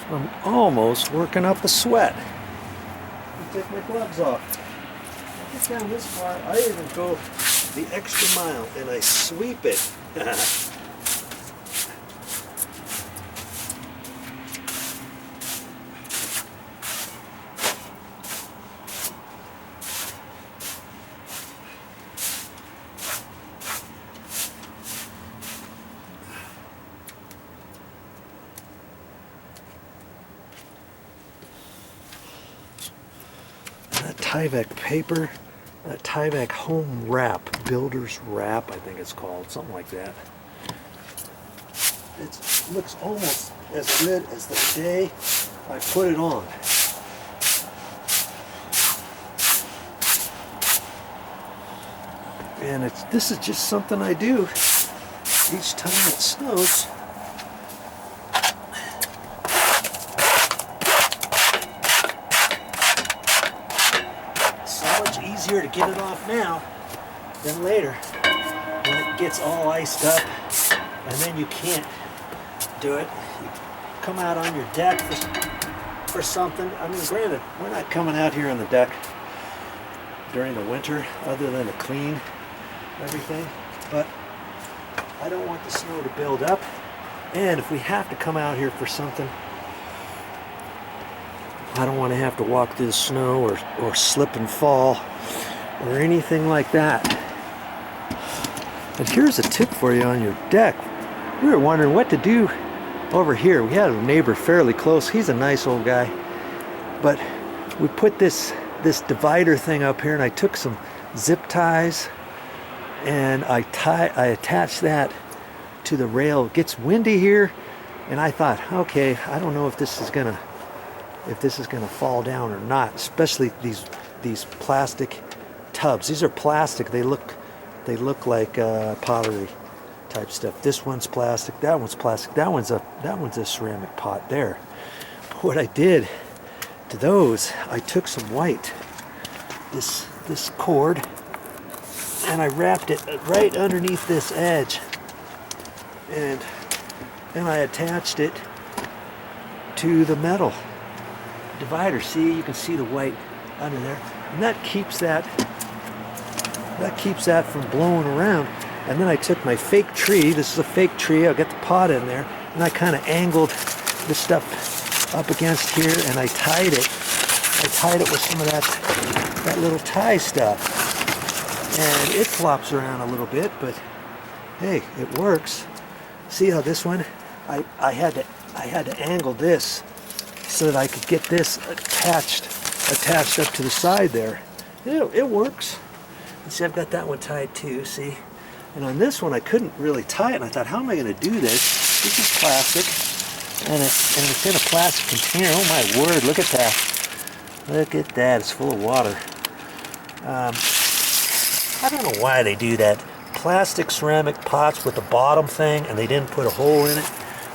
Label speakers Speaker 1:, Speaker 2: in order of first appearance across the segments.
Speaker 1: I'm almost working up a sweat. I take my gloves off. I get down this far, I even go the extra mile and I sweep it. Tyvek paper, Tyvek home wrap, builder's wrap, I think it's called, something like that. It looks almost as good as the day I put it on. And this is just something I do each time it snows. Easier to get it off now than later when it gets all iced up and then you can't do it. You come out on your deck for something. I mean, granted, we're not coming out here on the deck during the winter other than to clean everything, but I don't want the snow to build up, and if we have to come out here for something, I don't want to have to walk through the snow or slip and fall or anything like that. And here's a tip for you on your deck. We were wondering what to do over here. We had a neighbor fairly close. He's a nice old guy. But we put this divider thing up here, and I took some zip ties and I attached that to the rail. It gets windy here, and I thought, okay, I don't know if this is gonna fall down or not, especially these plastic tubs. These are plastic. They look like pottery type stuff. This one's plastic. That one's plastic. That one's a ceramic pot there. But what I did to those, I took some white, this cord, and I wrapped it right underneath this edge, and I attached it to the metal divider. See, you can see the white under there, and that keeps that from blowing around. And then I took my fake tree. This is a fake tree. I'll get the pot in there, and I kind of angled this stuff up against here, and I tied it with some of that little tie stuff, and it flops around a little bit, but hey, it works. See how this one, I had to angle this so that I could get this attached up to the side there. It works. And see, I've got that one tied too, see? And on this one, I couldn't really tie it, and I thought, how am I going to do this? This is plastic, and it's in a plastic container. Oh my word, look at that. Look at that, it's full of water. I don't know why they do that. Plastic ceramic pots with the bottom thing, and they didn't put a hole in it.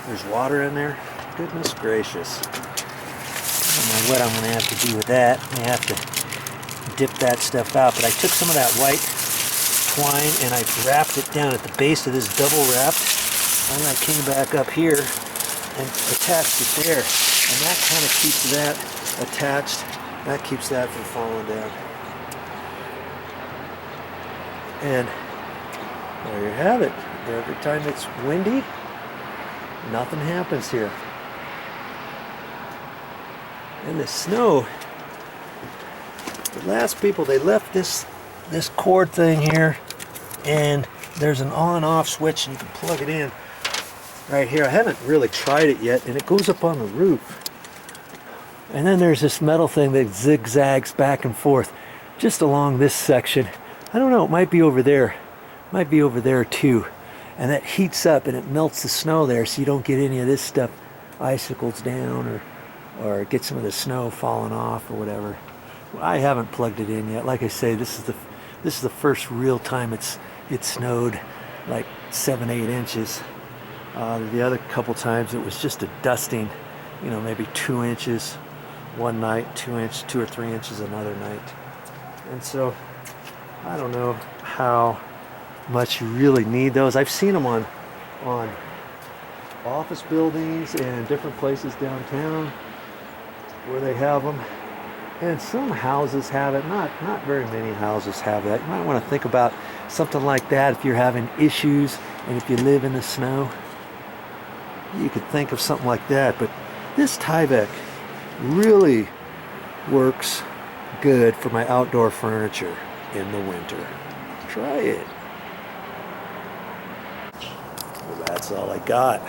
Speaker 1: There's water in there. Goodness gracious. I don't know what I'm going to have to do with that. I may have to dip that stuff out. But I took some of that white twine and I wrapped it down at the base of this double wrap. And I came back up here and attached it there. And that kind of keeps that attached. That keeps that from falling down. And there you have it. Every time it's windy, nothing happens here. And the snow, the last people, they left this cord thing here, and there's an on-off switch, and you can plug it in right here. I haven't really tried it yet, and it goes up on the roof. And then there's this metal thing that zigzags back and forth just along this section. I don't know, it might be over there. It might be over there too. And that heats up and it melts the snow there, so you don't get any of this stuff, icicles down, or get some of the snow falling off or whatever. Well, I haven't plugged it in yet. Like I say, this is the first real time it snowed like 7-8 inches. The other couple times it was just a dusting, you know, maybe 2 inches one night, 2 or 3 inches another night. And so I don't know how much you really need those. I've seen them on office buildings and different places downtown where they have them. And some houses have it, not very many houses have that. You might want to think about something like that if you're having issues and if you live in the snow. You could think of something like that, but this Tyvek really works good for my outdoor furniture in the winter. Try it. Well, that's all I got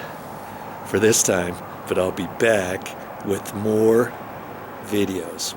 Speaker 1: for this time, but I'll be back with more videos.